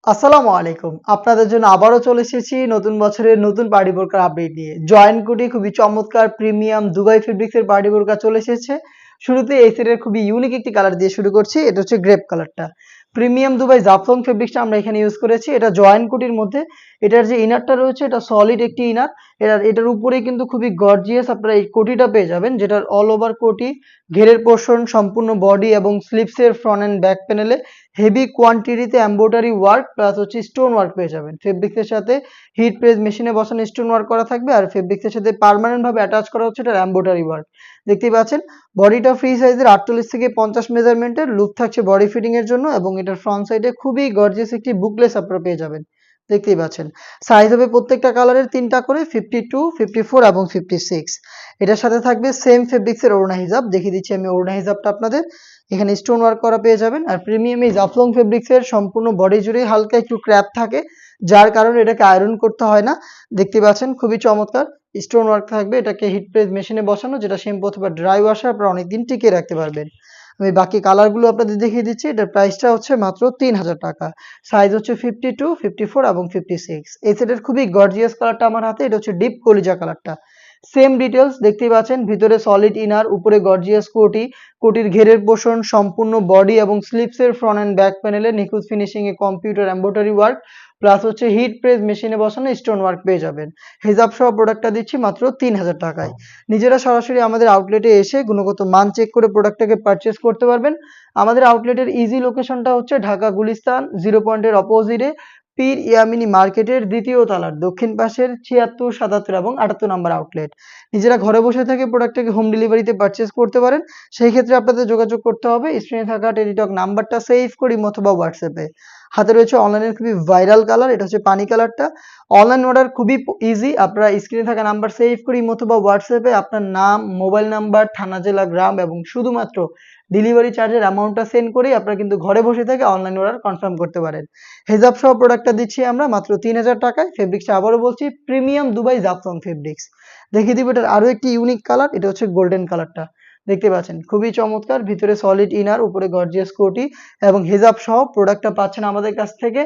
আসসালামু আলাইকুম। আপনাদের জন্য আবারও চলে এসেছি নতুন বছরের নতুন পার্টি বোরকার আপডেট নিয়ে। জয়েন্ট কোটি খুবই চমৎকার প্রিমিয়াম দুবাই ফেব্রিক্স এর পার্টি বোরকা চলে এসেছে। শুরুতে এই সেটের খুবই ইউনিক একটি কালার দিয়ে শুরু করছি। এটা হচ্ছে গ্রেপ কালারটা। প্রিমিয়াম দুবাই জাফলং ফেব্রিক্সটা আমরা এখানে ইউজ করেছি। এটা জয়েন্ট কোটির মধ্যে। এটার যে ইনারটা রয়েছে এটা সলিড একটি ইনার। এটার উপরে কিন্তু খুবই গর্জিয়াস আপনারা এই কোটিটা পেয়ে যাবেন, যেটার অল ওভার কোটি, ঘেরের পোর্শন, সম্পূর্ণ বডি এবং স্লিপসের ফ্রন্ট এন্ড ব্যাক প্যানেলে হেভি কোয়ান্টিটিতে এমব্রয়ডারি ওয়ার্ক প্লাস হচ্ছে স্টোন ওয়ার্ক পেয়ে যাবেন। ফেব্রিক্সের সাথে হিট প্রেস মেশিনে বসানো স্টোন ওয়ার্ক করা থাকবে, আর ফেব্রিক্সের সাথে পার্মানেন্ট ভাবে অ্যাটাচ করা হচ্ছে এটার এমব্রয়ডারি ওয়ার্ক। দেখতেই পাচ্ছেন বডিটা ফ্রি সাইজের 48 থেকে 50 মেজারমেন্টের, লুপ থাকছে বডি ফিটিং এর জন্য, এবং এটার ফ্রন্ট সাইডে খুবই গর্জিয়াস একটি বুকলেস আপনারা পেয়ে যাবেন। দেখতেই পাচ্ছেন সাইজ হবে প্রত্যেকটা কালারের 3টা করে, 52, 54 এবং 56। এটার সাথে থাকবে সেম ফেব্রিক্সের ওড়না হিজাব। দেখিয়ে দিচ্ছি আমি ওড়না হিজাবটা আপনাদের। এখানে স্টোন ওয়ার্ক করা পেয়ে যাবেন, আর প্রিমিয়াম এই জাফলং ফেব্রিক্সের সম্পূর্ণ বডি জুড়ে হালকা একটু ক্র্যাপ থাকে, যার কারণে এটাকে আয়রন করতে হয় না। দেখতে পাচ্ছেন খুবই চমৎকার স্টোন ওয়ার্ক থাকবে। এটাকে হিট প্রেস মেশিনে বসানো, যেটা শ্যাম্পু অথবা ড্রাই ওয়াশে আপনারা অনেকদিন টিকিয়ে রাখতে পারবেন। আমি বাকি কালারগুলো আপনাদের দেখিয়ে দিচ্ছি। এটার প্রাইসটা হচ্ছে মাত্র 3000 টাকা। সাইজ হচ্ছে 52, 54 এবং 56। এই সেটের খুবই গর্জিয়াস কালারটা আমার হাতে। এটা হচ্ছে ডিপ কলিজা কালারটা। সেম ডিটেলস দেখতেই পাচ্ছেন, ভিতরে সলিড ইনার, উপরে গর্জিয়াস কোটি, কোটির ঘেরের পোষণ, সম্পূর্ণ বডি এবং স্লিপসের ফ্রন্ট এন্ড ব্যাক প্যানেলে নিখুঁত finishing a computer embroidery work plus হচ্ছে হিট প্রেস মেশিনে বসানো স্টোন ওয়ার্ক পেয়ে যাবেন। হিজাব সহ প্রোডাক্টটা দিচ্ছি মাত্র 3000 টাকায়। নিজেরা সরাসরি আমাদের আউটলেটে এসে গুণগত মান চেক করে প্রোডাক্টটাকে পারচেস করতে পারবেন। আমাদের আউটলেটের ইজি লোকেশনটা হচ্ছে ঢাকা গুলিস্তান 0 পয়েন্টের অপোজিটে পীর ইয়ামিনী মার্কেটের দ্বিতীয় তলার দক্ষিণ পাশের 76, 77 এবং 78 নম্বর আউটলেট। নিজেরা ঘরে বসে থেকে প্রোডাক্টটাকে হোম ডেলিভারিতে পারচেস করতে পারেন। সেই ক্ষেত্রে আপনাদের যোগাযোগ করতে হবে স্ক্রিনে থাকা টেলিটক নাম্বারটা সেভ করে অথবা হোয়াটসঅ্যাপে। হাতে রয়েছে অনলাইনের খুবই ভাইরাল কালার, এটা হচ্ছে পানি কালারটা। অনলাইন অর্ডার খুবই ইজি। আপনারা স্ক্রিনে থাকা নাম্বার সেভ করে অথবা হোয়াটসঅ্যাপে আপনার নাম, মোবাইল নাম্বার, থানা, জেলা, গ্রাম এবং শুধুমাত্র ডেলিভারি চার্জের অ্যামাউন্টটা সেন্ড করেই আপনারা কিন্তু ঘরে বসে থেকে অনলাইন অর্ডার কনফার্ম করতে পারেন। হেজাব সহ প্রোডাক্টটা দিচ্ছি আমরা মাত্র 3000 টাকায়। ফেব্রিক্সটা আবারও বলছি প্রিমিয়াম দুবাই জাফলং ফেব্রিক্স। দেখিয়ে দিব এটার আরো একটি ইউনিক কালার, এটা হচ্ছে গোল্ডেন কালারটা। দেখতে পাচ্ছেন খুবই চমৎকার, ভিতরে সলিড ইনার, উপরে গর্জিয়াস কোটি এবং হেজাব সহ প্রোডাক্টটা পাচ্ছেন আমাদের কাছ থেকে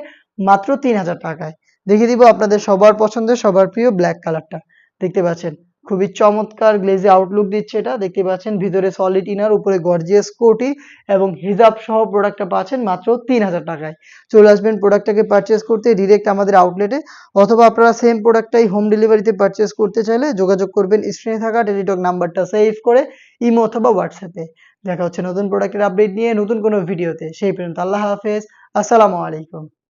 মাত্র 3000 টাকায়। দেখিয়ে দিব আপনাদের সবার পছন্দের সবার প্রিয় ব্ল্যাক কালারটা। দেখতে পাচ্ছেন খুবই চমৎকার গ্লেজি আউটলুক দিচ্ছে এটা। দেখতে পাচ্ছেন ভিতরে সলিড ইনার, উপরে গর্জিয়াস কোটি এবং হিজাব সহ প্রোডাক্টটা পাচ্ছেন মাত্র 3000 টাকায়। চলে আসবেন প্রোডাক্টটাকে পারচেস করতে ডিরেক্ট আমাদের আউটলেটে, অথবা আপনারা সেম প্রোডাক্টটাই হোম ডেলিভারিতে পারচেস করতে চাইলে যোগাযোগ করবেন স্ক্রিনে থাকা টেলিটক নাম্বারটা সেভ করে ইমো অথবা হোয়াটসঅ্যাপে। দেখা হচ্ছে নতুন প্রোডাক্টের আপডেট নিয়ে নতুন কোনো ভিডিওতে। সেই পর্যন্ত আল্লাহ হাফেজ। আসসালামু আলাইকুম।